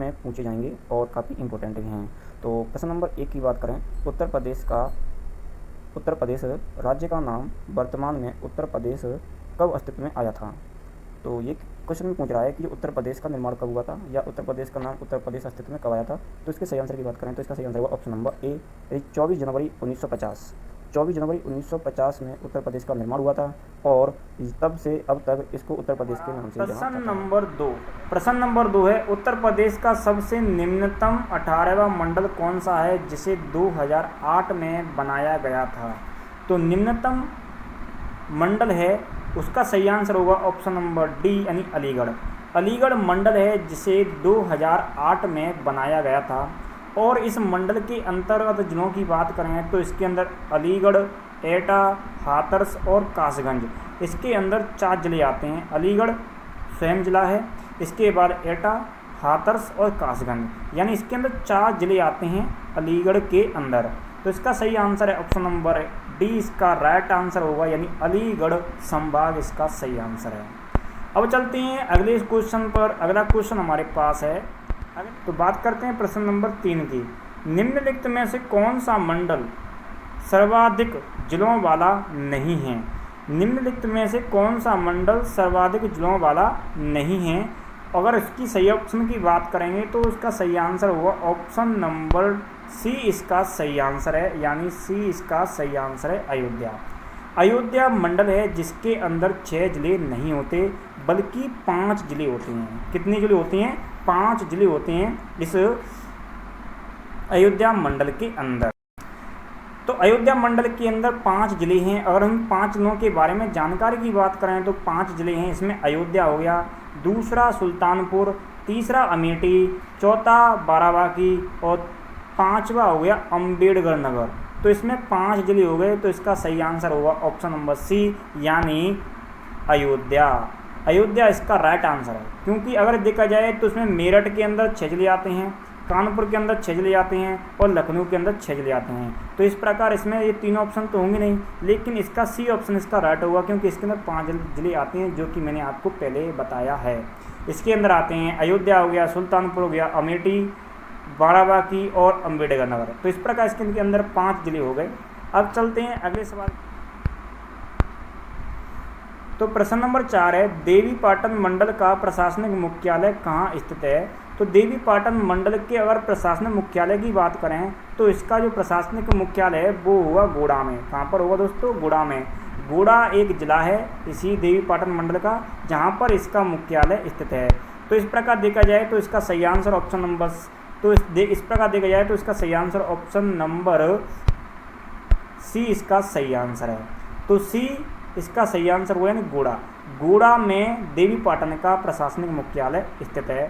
में पूछे जाएंगे और काफ़ी इंपॉर्टेंट भी हैं। तो प्रश्न नंबर 1 की बात करें, उत्तर प्रदेश राज्य का नाम वर्तमान में उत्तर प्रदेश कब अस्तित्व में आया था? तो ये क्वेश्चन पूछ रहा है कि उत्तर प्रदेश का निर्माण कब हुआ था या उत्तर प्रदेश का नाम उत्तर प्रदेश अस्तित्व में कब आया था। तो इसके सही आंसर की बात करें तो इसका सही आंसर होगा ऑप्शन नंबर ए, 24 जनवरी 1950। 24 जनवरी 1950 में उत्तर प्रदेश का निर्माण हुआ था और तब से अब तक इसको उत्तर प्रदेश के नाम से जाना जाता है। प्रश्न नंबर 2 है, उत्तर प्रदेश का सबसे निम्नतम 18वां मंडल कौन सा है जिसे 2008 में बनाया गया था? तो निम्नतम मंडल है, उसका सही आंसर होगा ऑप्शन नंबर डी यानी अलीगढ़। अलीगढ़ मंडल है जिसे 2008 में बनाया गया था और इस मंडल के अंतर्गत जिलों की बात करें तो इसके अंदर अलीगढ़, एटा, हाथरस और कासगंज, इसके अंदर 4 ज़िले आते हैं। अलीगढ़ स्वयं ज़िला है, इसके बाद एटा, हाथरस और कासगंज, यानी इसके अंदर 4 ज़िले आते हैं अलीगढ़ के अंदर। तो इसका सही आंसर है ऑप्शन नंबर डी, इसका राइट आंसर होगा, यानी अलीगढ़ संभाग इसका सही आंसर है। अब चलते हैं अगले क्वेश्चन पर। अगला क्वेश्चन हमारे पास है, तो बात करते हैं प्रश्न नंबर 3 की। निम्नलिखित में से कौन सा मंडल सर्वाधिक जिलों वाला नहीं है? निम्नलिखित में से कौन सा मंडल सर्वाधिक जिलों वाला नहीं है? अगर इसकी सही ऑप्शन की बात करेंगे तो इसका सही आंसर होगा ऑप्शन नंबर सी, इसका सही आंसर है, यानी सी इसका सही आंसर है अयोध्या। अयोध्या मंडल है जिसके अंदर 6 ज़िले नहीं होते बल्कि 5 ज़िले होते हैं। कितने ज़िले होते हैं? 5 ज़िले होते हैं इस अयोध्या मंडल के अंदर। तो अयोध्या मंडल के अंदर 5 ज़िले हैं। अगर हम 5 ज़िलों के बारे में जानकारी की बात करें तो 5 ज़िले हैं, इसमें अयोध्या हो गया, दूसरा सुल्तानपुर, तीसरा अमेठी, चौथा बाराबंकी और 5वां हो गया अम्बेडकर नगर। तो इसमें 5 ज़िले हो गए, तो इसका सही आंसर होगा ऑप्शन नंबर सी, यानी अयोध्या। अयोध्या इसका राइट आंसर है, क्योंकि अगर देखा जाए तो इसमें मेरठ के अंदर 6 ज़िले आते हैं, कानपुर के अंदर 6 ज़िले आते हैं और लखनऊ के अंदर 6 ज़िले आते हैं। तो इस प्रकार इसमें ये तीनों ऑप्शन तो होंगे नहीं, लेकिन इसका सी ऑप्शन इसका राइट होगा, क्योंकि इसके अंदर 5 ज़िले आते हैं, जो कि मैंने आपको पहले बताया है। इसके अंदर आते हैं अयोध्या हो गया, सुल्तानपुर हो गया, अमेठी, बाराबंकी और अम्बेडकर नगर। तो इस प्रकार इसके अंदर 5 ज़िले हो गए। अब चलते हैं अगले सवाल। तो प्रश्न नंबर 4 है, देवीपाटन मंडल का प्रशासनिक मुख्यालय कहाँ स्थित है? तो देवीपाटन मंडल के अगर प्रशासनिक मुख्यालय की बात करें तो इसका जो प्रशासनिक मुख्यालय है वो होगा गोड़ा में। कहाँ पर होगा दोस्तों? गोड़ा में। गोड़ा एक जिला है इसी देवीपाटन मंडल का, जहाँ पर इसका मुख्यालय स्थित है। तो इस प्रकार देखा जाए तो इसका सही आंसर ऑप्शन नंबर इस प्रकार देखा जाए तो इसका सही आंसर ऑप्शन नंबर सी इसका सही आंसर है। तो सी इसका सही आंसर हुआ, यानी गोड़ा। गोड़ा में देवीपाटन का प्रशासनिक मुख्यालय स्थित है।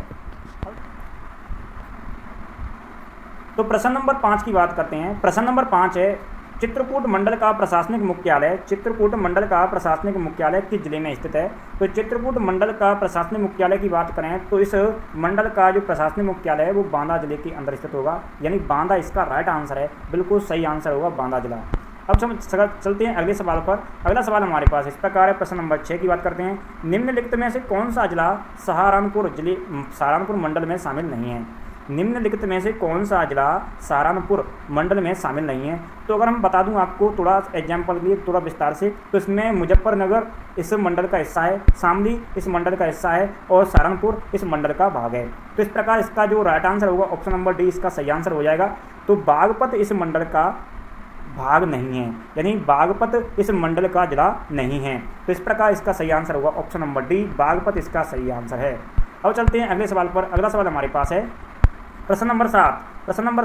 तो प्रश्न नंबर 5 की बात करते हैं। प्रश्न नंबर 5 है, चित्रकूट मंडल का प्रशासनिक मुख्यालय किस जिले में स्थित है? तो चित्रकूट मंडल का प्रशासनिक मुख्यालय की बात करें तो इस मंडल का जो प्रशासनिक मुख्यालय है वो बांदा जिले के अंदर स्थित होगा, यानी बांदा इसका राइट आंसर है, बिल्कुल सही आंसर होगा बांदा जिला। अब चलते हैं अगले सवाल पर। अगला सवाल हमारे पास इस प्रकार है, प्रश्न नंबर 6 की बात करते हैं। निम्नलिखित में से कौन सा जिला सहारनपुर मंडल में शामिल नहीं है? निम्नलिखित में से कौन सा जिला सहारनपुर मंडल में शामिल नहीं है? तो अगर हम बता दूं आपको थोड़ा एग्जाम्पल के लिए थोड़ा विस्तार से, तो इसमें मुजफ्फरनगर इस मंडल का हिस्सा है, शामली इस मंडल का हिस्सा है और सहारनपुर इस मंडल का भाग है। तो इस प्रकार इसका जो राइट आंसर होगा ऑप्शन नंबर डी इसका सही आंसर हो जाएगा। तो बागपत इस मंडल का भाग नहीं है, यानी बागपत इस मंडल का जिला नहीं है। तो इस प्रकार इसका सही आंसर होगा ऑप्शन नंबर डी, बागपत इसका सही आंसर है। अब चलते हैं अगले सवाल पर। अगला सवाल हमारे पास है प्रश्न नंबर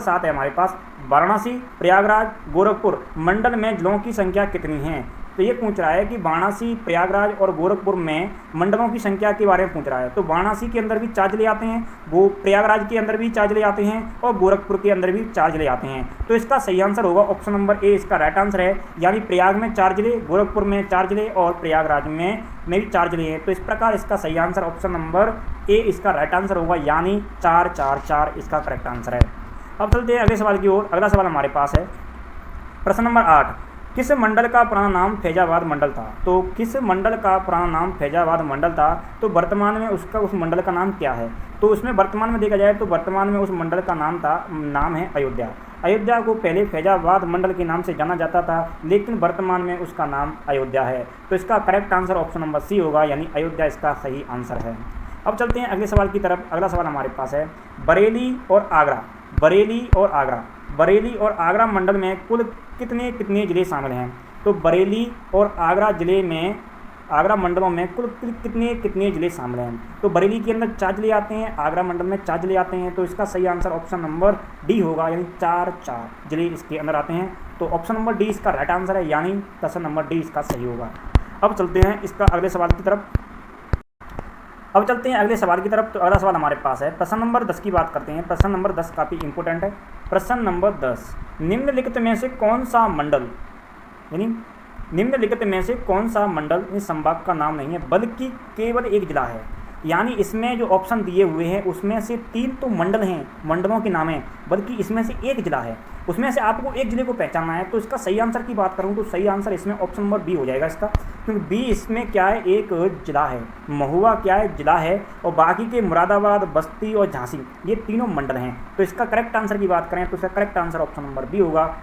7 है हमारे पास, वाराणसी, प्रयागराज, गोरखपुर मंडल में जिलों की संख्या कितनी है? तो ये पूछ रहा है कि वाराणसी, प्रयागराज और गोरखपुर में मंडलों की संख्या के बारे में पूछ रहा है। तो वाराणसी के अंदर भी 4 जिले आते हैं, वो प्रयागराज के अंदर भी 4 जिले आते हैं और गोरखपुर के अंदर भी 4 जिले आते हैं। तो इसका सही आंसर होगा ऑप्शन नंबर ए, इसका राइट आंसर है, यानी प्रयाग में 4 जिले, गोरखपुर में 4 जिले और प्रयागराज में भी 4 जिले हैं। तो इस प्रकार इसका सही आंसर ऑप्शन नंबर ए इसका राइट आंसर होगा, यानी 4 4 4 इसका करेक्ट आंसर है। अब चलते हैं अगले सवाल की ओर। अगला सवाल हमारे पास है प्रश्न नंबर 8, किस मंडल का पुराना नाम फैजाबाद मंडल था? तो किस मंडल का पुराना नाम फैजाबाद मंडल था? तो वर्तमान में उस मंडल का नाम क्या है? तो उसमें वर्तमान में देखा जाए तो वर्तमान में उस मंडल का नाम है अयोध्या। अयोध्या को पहले फैजाबाद मंडल के नाम से जाना जाता था, लेकिन वर्तमान में उसका नाम अयोध्या है। तो इसका correct answer option number C होगा, यानी अयोध्या इसका सही आंसर है। अब चलते हैं अगले सवाल की तरफ। अगला सवाल हमारे पास है बरेली और आगरा। बरेली और आगरा मंडल में कुल कितने ज़िले शामिल हैं? तो बरेली और आगरा मंडलों में कुल कितने ज़िले शामिल हैं? तो बरेली के अंदर 4 ज़िले आते हैं, आगरा मंडल में 4 ज़िले आते हैं। तो इसका सही आंसर ऑप्शन नंबर डी होगा, यानी 4 ज़िले इसके अंदर आते हैं। तो ऑप्शन नंबर डी इसका राइट आंसर है, यानी प्रश्न नंबर डी इसका सही होगा। अब चलते हैं अगले सवाल की तरफ। तो अगला सवाल हमारे पास है प्रश्न नंबर 10 की बात करते हैं। प्रश्न नंबर 10 काफ़ी इंपॉर्टेंट है। प्रश्न नंबर 10, निम्नलिखित में से कौन सा मंडल इस संभाग का नाम नहीं है बल्कि केवल एक जिला है? यानी इसमें जो ऑप्शन दिए हुए हैं उसमें से 3 तो मंडल हैं, मंडलों के नाम हैं, बल्कि इसमें से एक जिला है। उसमें से आपको एक जिले को पहचानना है। तो इसका सही आंसर की बात करूं तो सही आंसर इसमें ऑप्शन नंबर बी हो जाएगा इसका, क्योंकि बी इसमें क्या है, एक जिला है। महुआ क्या है, जिला है, और बाकी के मुरादाबाद, बस्ती और झांसी ये तीनों मंडल हैं। तो इसका करेक्ट आंसर की बात करें तो इसका correct answer option number B होगा,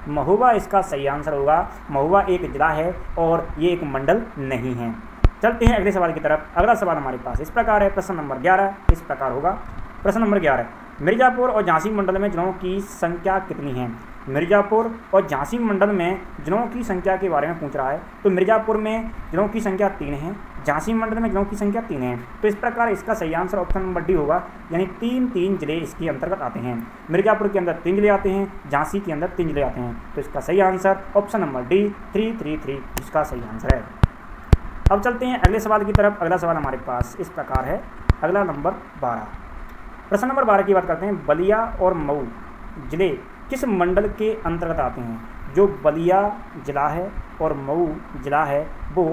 महुआ इसका सही आंसर होगा। महुआ एक जिला है और ये एक मंडल नहीं है। चलते हैं अगले सवाल की तरफ। अगला सवाल हमारे पास इस प्रकार है। प्रश्न नंबर 11 इस प्रकार होगा। प्रश्न नंबर 11, मिर्ज़ापुर और झांसी मंडल में जिलों की संख्या कितनी है? मिर्ज़ापुर और झांसी मंडल में जिलों की संख्या के बारे में पूछ रहा है। तो मिर्ज़ापुर में जिलों की संख्या 3 है, झांसी मंडल में जिलों की संख्या 3 है। तो इस प्रकार इसका सही आंसर ऑप्शन नंबर डी होगा, यानी 3 जिले इसके अंतर्गत आते हैं। मिर्ज़ापुर के अंदर 3 जिले आते हैं, झांसी के अंदर 3 जिले आते हैं। तो इसका सही आंसर ऑप्शन नंबर डी 3 इसका सही आंसर है। अब चलते हैं अगले सवाल की तरफ। अगला सवाल हमारे पास इस प्रकार है। अगला नंबर 12, प्रश्न नंबर 12 की बात करते हैं। बलिया और मऊ जिले किस मंडल के अंतर्गत आते हैं? जो बलिया जिला है और मऊ जिला है वो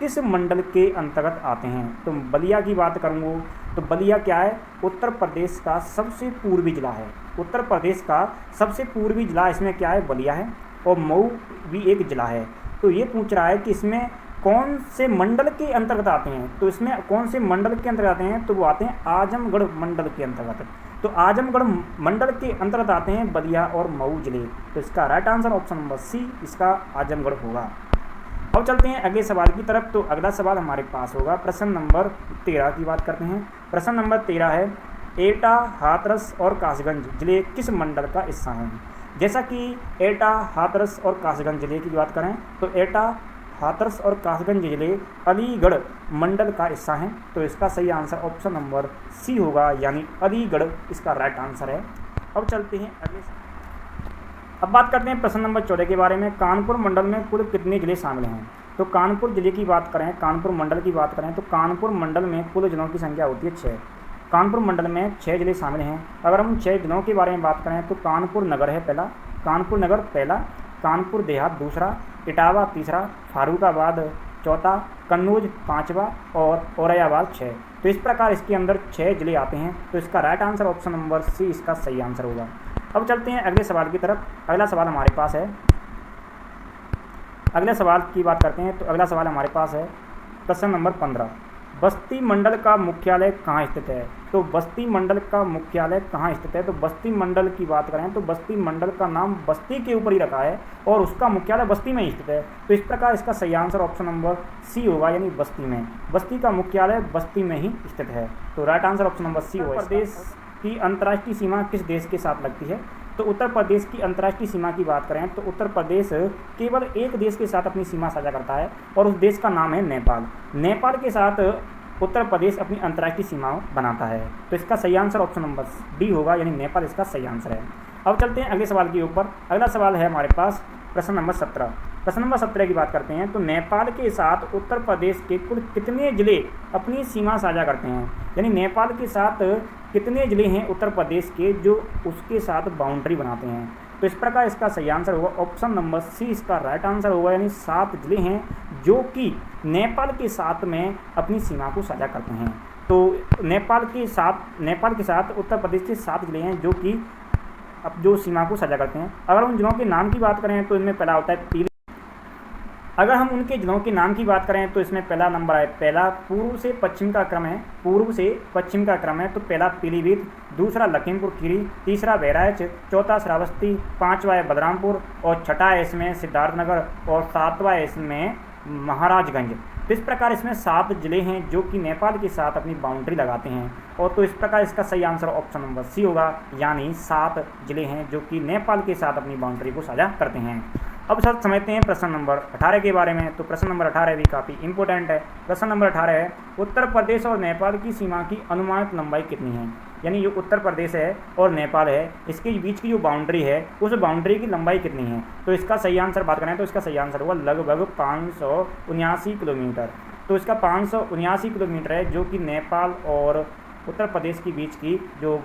किस मंडल के अंतर्गत आते हैं? तो बलिया की बात करूँगा तो बलिया क्या है, उत्तर प्रदेश का सबसे पूर्वी जिला है। उत्तर प्रदेश का सबसे पूर्वी जिला इसमें क्या है, बलिया है, और मऊ भी एक जिला है। तो ये पूछ रहा है कि इसमें कौन से मंडल के अंतर्गत आते हैं? तो इसमें कौन से मंडल के अंतर्गत आते हैं? तो वो आते हैं आजमगढ़ मंडल के अंतर्गत। तो आजमगढ़ मंडल के अंतर्गत आते हैं बलिया और मऊ जिले। तो इसका right answer option number C इसका आजमगढ़ होगा। अब चलते हैं अगले सवाल की तरफ। तो अगला सवाल हमारे पास होगा प्रश्न नंबर 13 की बात करते हैं। प्रश्न नंबर 13 है, एटा, हाथरस और कासगंज जिले किस मंडल का हिस्सा हैं? जैसा कि एटा, हाथरस और कासगंज जिले की बात करें तो एटा, हाथरस और कासगंज जिले अलीगढ़ मंडल का हिस्सा हैं। तो इसका सही आंसर ऑप्शन नंबर सी होगा, यानी अलीगढ़ इसका राइट आंसर है। अब चलते हैं अब बात करते हैं प्रश्न नंबर 14 के बारे में। कानपुर मंडल में कुल कितने जिले शामिल हैं? तो कानपुर जिले की बात करें, कानपुर मंडल की बात करें तो कानपुर मंडल में कुल जिलों की संख्या होती है 6। कानपुर मंडल में 6 जिले शामिल हैं। अगर हम 6 जिलों के बारे में बात करें तो कानपुर नगर है पहला, कानपुर नगर पहला, कानपुर देहात दूसरा, इटावा तीसरा, फारुखाबाद चौथा, कन्नौज पाँचवा और औरैयाबाद 6। तो इस प्रकार इसके अंदर 6 जिले आते हैं। तो इसका right answer option number C इसका सही आंसर होगा। अब चलते हैं अगले सवाल की तरफ। अगला सवाल हमारे पास है, अगले सवाल की बात करते हैं। तो अगला सवाल हमारे पास है प्रश्न नंबर 15, बस्ती मंडल का मुख्यालय कहाँ स्थित है? तो बस्ती मंडल का मुख्यालय कहाँ स्थित है? तो बस्ती मंडल की बात करें तो बस्ती मंडल का नाम बस्ती के ऊपर ही रखा है और उसका मुख्यालय बस्ती में ही स्थित है। तो इस प्रकार इसका सही आंसर ऑप्शन नंबर सी होगा, यानी बस्ती में। बस्ती का मुख्यालय बस्ती में ही स्थित है। तो right answer option number C होगा। प्रदेश की अंतर्राष्ट्रीय सीमा किस देश के साथ लगती है? तो उत्तर प्रदेश की अंतर्राष्ट्रीय सीमा की बात करें तो उत्तर प्रदेश केवल एक देश के साथ अपनी सीमा साझा करता है और उस देश का नाम है नेपाल। नेपाल के साथ उत्तर प्रदेश अपनी अंतर्राष्ट्रीय सीमा बनाता है। तो इसका सही आंसर ऑप्शन नंबर डी होगा, यानी नेपाल इसका सही आंसर है। अब चलते हैं अगले सवाल के ऊपर। अगला सवाल है हमारे पास प्रश्न नंबर 17। प्रश्न नंबर 17 की बात करते हैं तो नेपाल के साथ उत्तर प्रदेश के कुल कितने जिले अपनी सीमा साझा करते हैं? यानी नेपाल के साथ कितने जिले हैं उत्तर प्रदेश के जो उसके साथ बाउंड्री बनाते हैं? तो इस प्रकार इसका सही आंसर होगा ऑप्शन नंबर सी इसका राइट आंसर होगा, यानी 7 जिले हैं जो कि नेपाल के साथ में अपनी सीमा को साझा करते हैं। तो नेपाल के साथ उत्तर प्रदेश के 7 जिले हैं जो कि अब जो सीमा को साझा करते हैं। अगर उन जिलों के नाम की बात करें तो इनमें पहला होता है पीली। अगर हम उनके जिलों के नाम की बात करें तो इसमें पहला नंबर है, पहला पूर्व से पश्चिम का क्रम है, पूर्व से पश्चिम का क्रम है, तो पहला पीलीभीत, दूसरा लखीमपुर खीरी, तीसरा बहराइच, चौथा श्रावस्ती, पांचवा है बलरामपुर और छठा है इसमें सिद्धार्थनगर और सातवां है इसमें महाराजगंज। तो इस प्रकार इसमें 7 जिले हैं जो कि नेपाल के साथ अपनी बाउंड्री लगाते हैं, और तो इस प्रकार इसका सही आंसर ऑप्शन नंबर सी होगा, यानी 7 जिले हैं जो कि नेपाल के साथ अपनी बाउंड्री को साझा करते हैं। अब सर समझते हैं प्रश्न नंबर 18 के बारे में। तो प्रश्न नंबर 18 भी काफ़ी इंपॉर्टेंट है। प्रश्न नंबर 18 है, उत्तर प्रदेश और नेपाल की सीमा की अनुमानित लंबाई कितनी है। यानी जो उत्तर प्रदेश है और नेपाल है, इसके बीच की जो बाउंड्री है उस बाउंड्री की लंबाई कितनी है। तो इसका सही आंसर बात करें तो इसका सही आंसर हुआ लगभग 579 किलोमीटर। तो इसका 579 किलोमीटर है जो कि नेपाल और उत्तर प्रदेश के बीच की जो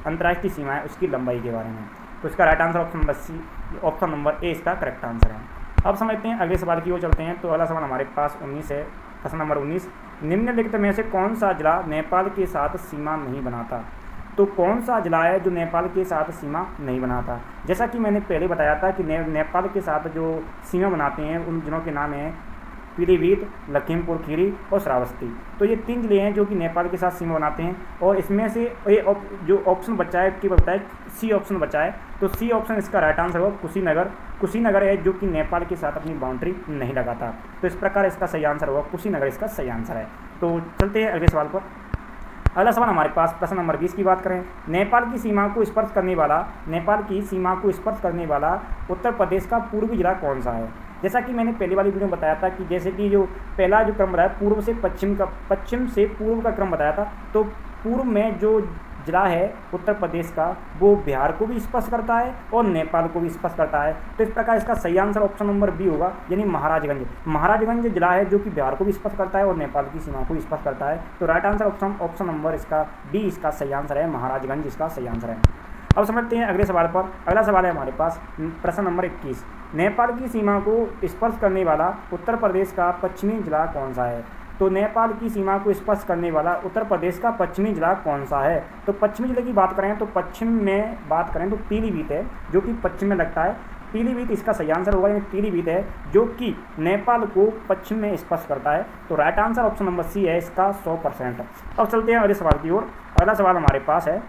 अंतर्राष्ट्रीय सीमा है उसकी लंबाई के बारे में। तो इसका right answer option number C, option number A इसका करेक्ट आंसर है। अब समझते हैं अगले सवाल की ओर चलते हैं। तो अगला सवाल हमारे पास 19 है। प्रश्न नंबर 19, निम्नलिखित में से कौन सा जिला नेपाल के साथ सीमा नहीं बनाता। तो कौन सा जिला है जो नेपाल के साथ सीमा नहीं बनाता। जैसा कि मैंने पहले बताया था कि नेपाल के साथ जो सीमा बनाते हैं उन जिलों के नाम हैं पीलीभीत, लखीमपुर खीरी और श्रावस्ती। तो ये 3 जिले हैं जो कि नेपाल के साथ सीमा बनाते हैं, और इसमें से ये जो ऑप्शन बचा है कि बताए सी ऑप्शन बचा है, तो सी ऑप्शन इसका राइट आंसर होगा कुशीनगर। कुशीनगर है जो कि नेपाल के साथ अपनी बाउंड्री नहीं लगाता। तो इस प्रकार इसका सही आंसर होगा कुशीनगर, इसका सही आंसर है। तो चलते हैं अगले सवाल पर। अगला सवाल हमारे पास प्रश्न नंबर 20 की बात करें। नेपाल की सीमा को स्पर्श करने वाला उत्तर प्रदेश का पूर्वी जिला कौन सा है। जैसा कि मैंने पहले वाली वीडियो में बताया था कि जैसे कि जो पहला जो क्रम बताया पूर्व से पश्चिम से पूर्व का क्रम बताया था, तो पूर्व में जो जिला है उत्तर प्रदेश का वो बिहार को भी स्पर्श करता है और नेपाल को भी स्पर्श करता है। तो इस प्रकार इसका सही आंसर ऑप्शन नंबर बी होगा, यानी महाराजगंज। महाराजगंज जिला है जो कि बिहार को भी स्पर्श करता है और नेपाल की सीमा को स्पर्श करता है। तो राइट आंसर ऑप्शन नंबर इसका डी इसका सही आंसर है, महाराजगंज इसका सही आंसर है। अब समझते हैं अगले सवाल पर। अगला सवाल है हमारे पास प्रश्न नंबर 21, नेपाल की सीमा को स्पर्श करने वाला उत्तर प्रदेश का पश्चिमी जिला कौन सा है। तो नेपाल की सीमा को स्पर्श करने वाला उत्तर प्रदेश का पश्चिमी जिला कौन सा है। तो पश्चिमी जिले की बात करें तो पश्चिम में बात करें तो पीलीभीत है जो कि पश्चिम में लगता है। पीलीभीत इसका सही आंसर होगा, यानी पीलीभीत है जो कि नेपाल को पश्चिम में स्पर्श करता है। तो right answer option number C है इसका 100%। अब चलते हैं अगले सवाल की ओर। अगला सवाल हमारे पास है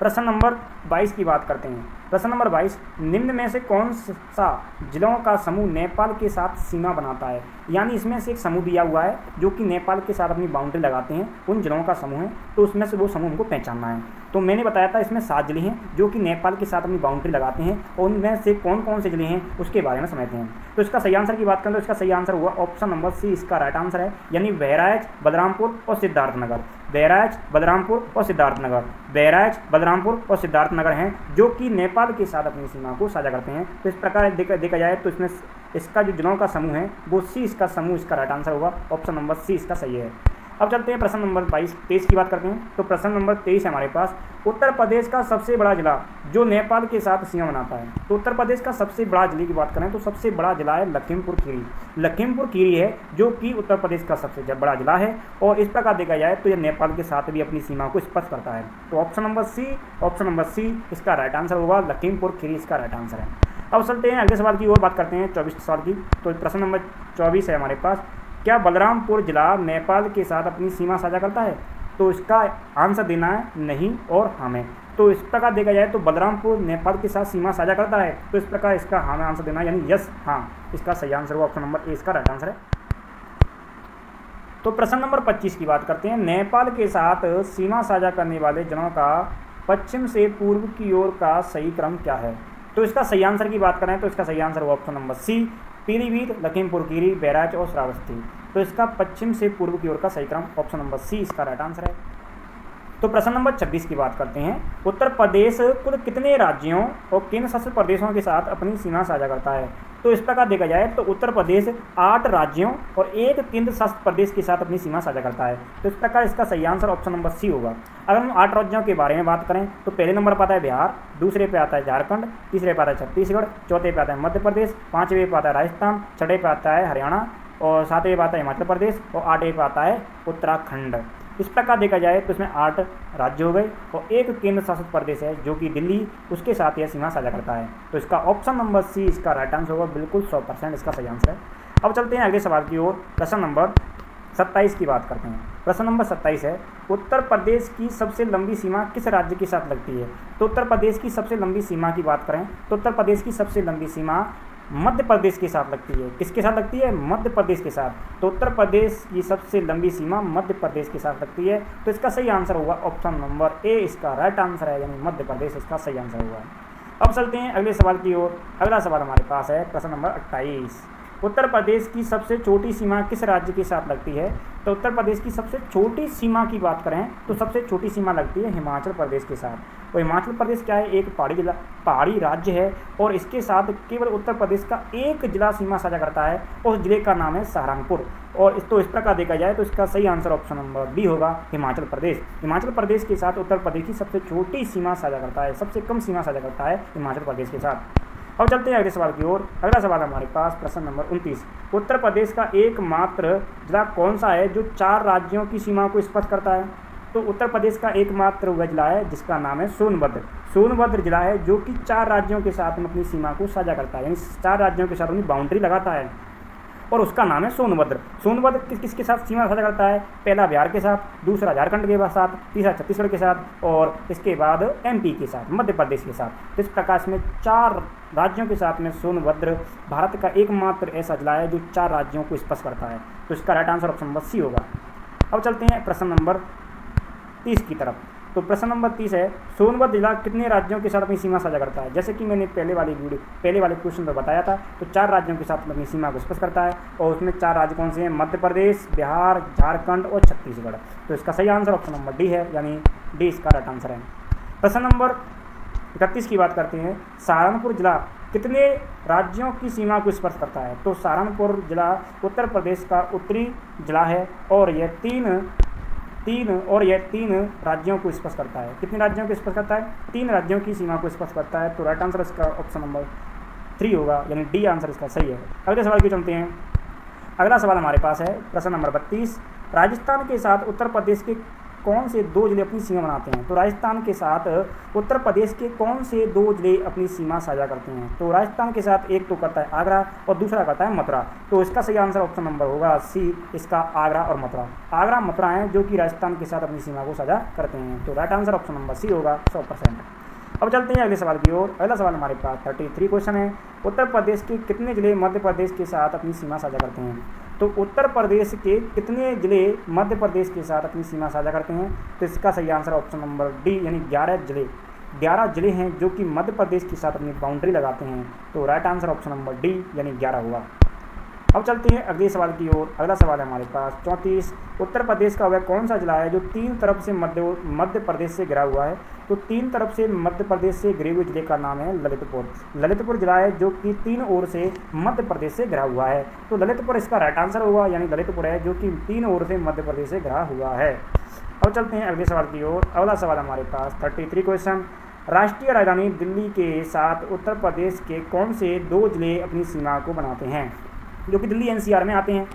प्रश्न नंबर 22 की बात करते हैं। प्रश्न नंबर 22, निम्न में से कौन सा जिलों का समूह नेपाल के साथ सीमा बनाता है। यानी इसमें से एक समूह दिया हुआ है जो कि नेपाल के साथ अपनी बाउंड्री लगाते हैं, उन जिलों का समूह है। तो उसमें से वो समूह हमको पहचानना है। तो मैंने बताया था इसमें 7 जिले हैं जो कि नेपाल के साथ अपनी बाउंड्री लगाते हैं, और उनमें से कौन कौन से जिले हैं उसके बारे में समझते हैं। तो इसका सही आंसर की बात करें तो इसका सही आंसर हुआ ऑप्शन नंबर सी इसका राइट आंसर है, यानी बहराइच, बलरामपुर और सिद्धार्थनगर। बहराइच, बलरामपुर और सिद्धार्थनगर, बहराइच, बलरामपुर और सिद्धार्थनगर हैं जो कि नेपाल के साथ अपनी सीमा को साझा करते हैं। तो इस प्रकार देखा जाए तो इसमें इसका जो जिलों का समूह है वो सी इसका समूह इसका राइट आंसर होगा, ऑप्शन नंबर सी इसका सही है। अब चलते हैं प्रश्न नंबर 23 की बात करते हैं। तो प्रश्न नंबर 23 है हमारे पास, उत्तर प्रदेश का सबसे बड़ा जिला जो नेपाल के साथ सीमा बनाता है। तो उत्तर प्रदेश का सबसे बड़ा जिले की बात करें तो सबसे बड़ा जिला है लखीमपुर खीरी। लखीमपुर खीरी है जो कि उत्तर प्रदेश का सबसे बड़ा जिला है, और इस प्रकार देखा जाए तो यह नेपाल के साथ भी अपनी सीमा को स्पर्श करता है। तो ऑप्शन नंबर सी इसका राइट आंसर होगा, लखीमपुर खीरी इसका राइट आंसर है। अब चलते हैं अगले सवाल की ओर बात करते हैं 24 सवाल की। तो प्रश्न नंबर 24 है हमारे पास, क्या बलरामपुर जिला नेपाल के साथ अपनी सीमा साझा करता है। तो इसका आंसर देना है नहीं और हमें। तो इस प्रकार देखा जाए तो बलरामपुर नेपाल के साथ सीमा साझा करता है। तो इस प्रकार इसका हमें आंसर देना है, यानी यस हाँ इसका सही आंसर हुआ, ऑप्शन नंबर ए इसका राइट आंसर है। तो प्रश्न नंबर 25 की बात करते हैं। नेपाल के साथ सीमा साझा करने वाले जिलों का पश्चिम से पूर्व की ओर का सही क्रम क्या है। तो इसका सही आंसर की बात करें तो इसका सही आंसर हुआ option number C, Pilibhit, Lakhimpur Kheri, Bahraich और श्रावस्ती। तो इसका पश्चिम से पूर्व की ओर का सही क्रम ऑप्शन नंबर सी इसका राइट आंसर है। तो प्रश्न नंबर 26 की बात करते हैं। उत्तर प्रदेश कुल कितने राज्यों और केंद्र शासित प्रदेशों के साथ अपनी सीमा साझा करता है। तो इस प्रकार देखा जाए तो उत्तर प्रदेश 8 राज्यों और 1 केंद्र शासित प्रदेश के साथ अपनी सीमा साझा करता है। तो इस प्रकार इसका सही आंसर ऑप्शन नंबर सी होगा। अगर हम 8 राज्यों के बारे में बात करें तो पहले नंबर पर आता है बिहार, दूसरे पे आता है झारखंड, तीसरे पे आता है छत्तीसगढ़, चौथे पे आता है मध्य प्रदेश, पाँचवें पे आता है राजस्थान, छठे पे आता है हरियाणा, और सातवें पे आता है हिमाचल प्रदेश, और आठवें पे आता है उत्तराखंड। इस प्रकार देखा जाए तो इसमें 8 राज्य हो गए और एक केंद्र शासित प्रदेश है जो कि दिल्ली, उसके साथ यह सीमा साझा करता है। तो इसका ऑप्शन नंबर सी इसका राइट आंसर होगा, बिल्कुल 100% इसका सही आंसर है। अब चलते हैं अगले सवाल की ओर। प्रश्न नंबर 27 की बात करते हैं। प्रश्न नंबर 27 है, उत्तर प्रदेश की सबसे लंबी सीमा किस राज्य के साथ लगती है? तो उत्तर प्रदेश की सबसे लंबी सीमा की बात करें तो उत्तर प्रदेश की सबसे लंबी सीमा मध्य प्रदेश के साथ लगती है। किसके साथ लगती है? मध्य प्रदेश के साथ। तो उत्तर प्रदेश की सबसे लंबी सीमा मध्य प्रदेश के साथ लगती है। तो इसका सही आंसर होगा ऑप्शन नंबर ए, इसका राइट आंसर है, यानी मध्य प्रदेश इसका सही आंसर होगा। अब चलते हैं अगले सवाल की ओर। अगला सवाल हमारे पास है प्रश्न नंबर 28। उत्तर प्रदेश की सबसे छोटी सीमा किस राज्य के साथ लगती है? तो उत्तर प्रदेश की सबसे छोटी सीमा की बात करें तो सबसे छोटी सीमा लगती है हिमाचल प्रदेश के साथ। और हिमाचल प्रदेश क्या है? एक पहाड़ी राज्य है और इसके साथ केवल उत्तर प्रदेश का एक जिला सीमा साझा करता है, उस जिले का नाम है सहारनपुर। और इस प्रकार देखा जाए तो इसका सही आंसर ऑप्शन नंबर बी होगा, हिमाचल प्रदेश। हिमाचल प्रदेश के साथ उत्तर प्रदेश की सबसे छोटी सीमा साझा करता है, सबसे कम सीमा साझा करता है हिमाचल प्रदेश के साथ। अब चलते हैं अगले सवाल की ओर। अगला सवाल हमारे पास प्रश्न नंबर 29। उत्तर प्रदेश का एकमात्र जिला कौन सा है जो 4 राज्यों की सीमा को स्पर्श करता है? तो उत्तर प्रदेश का एकमात्र वह जिला है जिसका नाम है सोनभद्र। सोनभद्र जिला है जो कि 4 राज्यों के साथ में अपनी सीमा को साझा करता है, यानी 4 राज्यों के साथ अपनी बाउंड्री लगाता है और उसका नाम है सोनभद्र। सोनभद्र किसके साथ सीमा साझा करता है? पहला बिहार के साथ, दूसरा झारखंड के साथ, तीसरा छत्तीसगढ़ के साथ और इसके बाद एमपी के साथ, मध्य प्रदेश के साथ। इस प्रकार में 4 राज्यों के साथ में सोनभद्र भारत का एकमात्र ऐसा जिला है जो 4 राज्यों को स्पर्श करता है। तो इसका right answer option number C होगा। अब चलते हैं प्रश्न नंबर 30 की तरफ। तो प्रश्न नंबर 30 है, सोनभद्र जिला कितने राज्यों के साथ अपनी सीमा साझा करता है? जैसे कि मैंने पहले वाले क्वेश्चन में बताया था, तो 4 राज्यों के साथ अपनी सीमा को स्पर्श करता है और उसमें 4 राज्य कौन से हैं? मध्य प्रदेश, बिहार, झारखंड और छत्तीसगढ़। तो इसका सही आंसर ऑप्शन नंबर डी है, यानी डी इसका राइट आंसर है। प्रश्न नंबर 31 की बात करते हैं। सहारनपुर जिला कितने राज्यों की सीमा को स्पर्श करता है? तो सहारनपुर जिला उत्तर प्रदेश का उत्तरी जिला है और यह तीन राज्यों को स्पर्श करता है। कितने राज्यों को स्पर्श करता है? 3 राज्यों की सीमा को स्पर्श करता है। तो राइट आंसर इसका ऑप्शन नंबर 3 होगा, यानी डी आंसर इसका सही है। अगले सवाल की चलते हैं। अगला सवाल हमारे पास है प्रश्न नंबर 32। राजस्थान के साथ उत्तर प्रदेश के कौन से 2 जिले अपनी सीमा बनाते हैं? तो राजस्थान के साथ उत्तर प्रदेश के कौन से 2 जिले अपनी सीमा साझा करते हैं? तो राजस्थान के साथ एक तो करता है आगरा और दूसरा करता है मथुरा। तो इसका सही आंसर ऑप्शन नंबर होगा सी, इसका आगरा और मथुरा। आगरा मथुरा हैं जो कि राजस्थान के साथ अपनी सीमा को साझा करते हैं। तो right answer option number C होगा 100%। अब चलते हैं अगले सवाल की ओर। अगला सवाल हमारे पास 33 क्वेश्चन है। उत्तर प्रदेश के कितने जिले मध्य प्रदेश के साथ अपनी सीमा साझा करते हैं? तो उत्तर प्रदेश के कितने जिले मध्य प्रदेश के साथ अपनी सीमा साझा करते हैं? तो इसका सही आंसर ऑप्शन नंबर डी, यानी 11 जिले हैं जो कि मध्य प्रदेश के साथ अपनी बाउंड्री लगाते हैं। तो right answer option number D, यानी 11 हुआ। अब चलते हैं अगले सवाल की ओर। अगला सवाल है हमारे पास 34। उत्तर प्रदेश का वह कौन सा जिला है जो 3 तरफ से मध्य प्रदेश से घिरा हुआ है? तो 3 तरफ से मध्य प्रदेश से घिरे हुए जिले का नाम है ललितपुर। ललितपुर जिला है जो कि 3 ओर से मध्य प्रदेश से घिरा हुआ है। तो ललितपुर इसका राइट आंसर होगा, यानी ललितपुर है जो कि 3 ओर से मध्य प्रदेश से घिरा हुआ है। अब चलते हैं अगले सवाल की ओर। अगला सवाल हमारे पास 33 क्वेश्चन। राष्ट्रीय राजधानी दिल्ली के साथ उत्तर प्रदेश के कौन से 2 जिले अपनी सीमा को बनाते हैं, जो कि दिल्ली एनसीआर में आते हैं?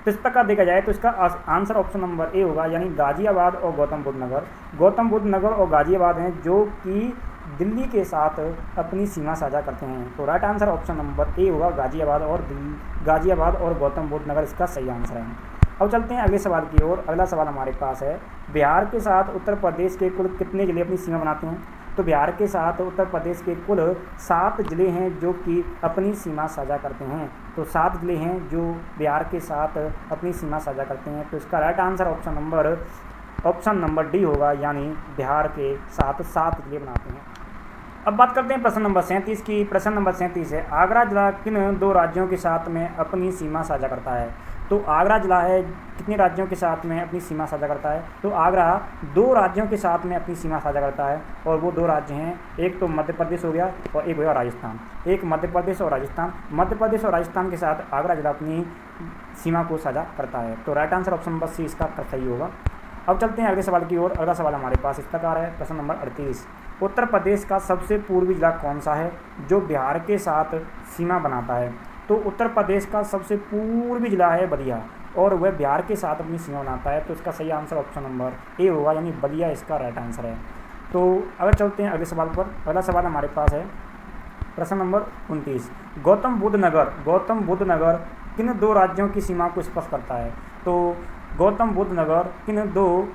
तो इस प्रकार देखा जाए तो इसका आंसर ऑप्शन नंबर ए होगा, यानी गाजियाबाद और गौतम बुद्ध नगर। गौतम बुद्ध नगर और गाजियाबाद हैं जो कि दिल्ली के साथ अपनी सीमा साझा करते हैं। तो राइट आंसर ऑप्शन नंबर ए होगा, गाजियाबाद और गौतम बुद्ध नगर इसका सही आंसर है। अब चलते हैं अगले सवाल की ओर। अगला सवाल हमारे पास है, बिहार के साथ उत्तर प्रदेश के कुल कितने जिले अपनी सीमा बनाते हैं? तो बिहार के साथ उत्तर प्रदेश के कुल 7 जिले हैं जो कि अपनी सीमा साझा करते हैं। तो 7 जिले हैं जो बिहार के साथ अपनी सीमा साझा करते हैं। तो इसका right answer option number D होगा, यानी बिहार के साथ 7 जिले बनाते हैं। अब बात करते हैं प्रश्न नंबर 37 की। प्रश्न नंबर 37 है, आगरा जिला किन 2 राज्यों के साथ में अपनी सीमा साझा करता है? तो आगरा जिला है कितने राज्यों के साथ में अपनी सीमा साझा करता है? तो आगरा 2 राज्यों के साथ में अपनी सीमा साझा करता है और वो 2 राज्य हैं, एक तो मध्य प्रदेश हो गया और एक हो गया राजस्थान। एक मध्य प्रदेश और राजस्थान। मध्य प्रदेश और राजस्थान के साथ आगरा जिला अपनी सीमा को साझा करता है। तो right answer option number C इसका सही होगा। अब चलते हैं अगले सवाल की ओर। अगला सवाल हमारे पास इस प्रकार है, प्रश्न नंबर 38। उत्तर प्रदेश का सबसे पूर्वी जिला कौन सा है जो बिहार के साथ सीमा बनाता है? तो उत्तर प्रदेश का सबसे पूर्वी जिला है बलिया। और वह बिहार के साथ अपनी सीमा बनाता है, तो इसका सही आंसर ऑप्शन नंबर ए होगा, यानी बलिया इसका राइट आंसर है। तो अगर चलते हैं अगले सवाल पर। अगला सवाल हमारे पास है प्रश्न नंबर 29। गौतम बुद्ध नगर किन दो राज्यों की सीमा को स्पर्श करता है? तो गौतम बुद्ध नगर किन दो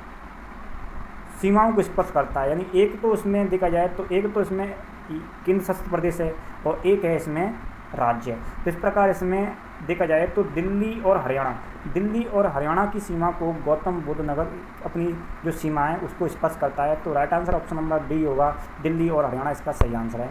सीमाओं को स्पर्श करता है, यानी एक तो उसमें देखा जाए तो एक तो इसमें केंद्र शासित प्रदेश है और एक है इसमें राज्य। तो इस प्रकार इसमें देखा जाए तो दिल्ली और हरियाणा की सीमा को गौतम बुद्ध नगर अपनी जो सीमा है उसको स्पर्श करता है। तो right answer option number D होगा, दिल्ली और हरियाणा इसका सही आंसर है।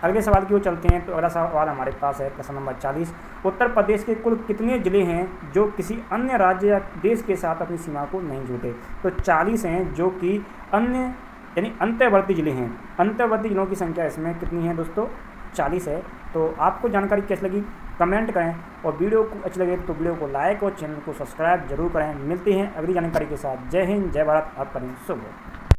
अगले सवाल की ओर चलते हैं। तो अगला सवाल हमारे पास है प्रश्न नंबर 40। उत्तर प्रदेश के कुल कितने ज़िले हैं जो किसी अन्य राज्य या देश के साथ अपनी सीमा को नहीं जोड़ते? तो 40 हैं जो कि अन्य यानी अंतर्वर्ती ज़िले हैं। अंतर्वर्ती ज़िलों की संख्या इसमें कितनी है दोस्तों? 40 है। तो आपको जानकारी कैसी लगी कमेंट करें, और वीडियो को अच्छी लगे तो वीडियो को लाइक और चैनल को सब्सक्राइब जरूर करें। मिलते हैं अगली जानकारी के साथ। जय हिंद, जय भारत, आप करें शुभ।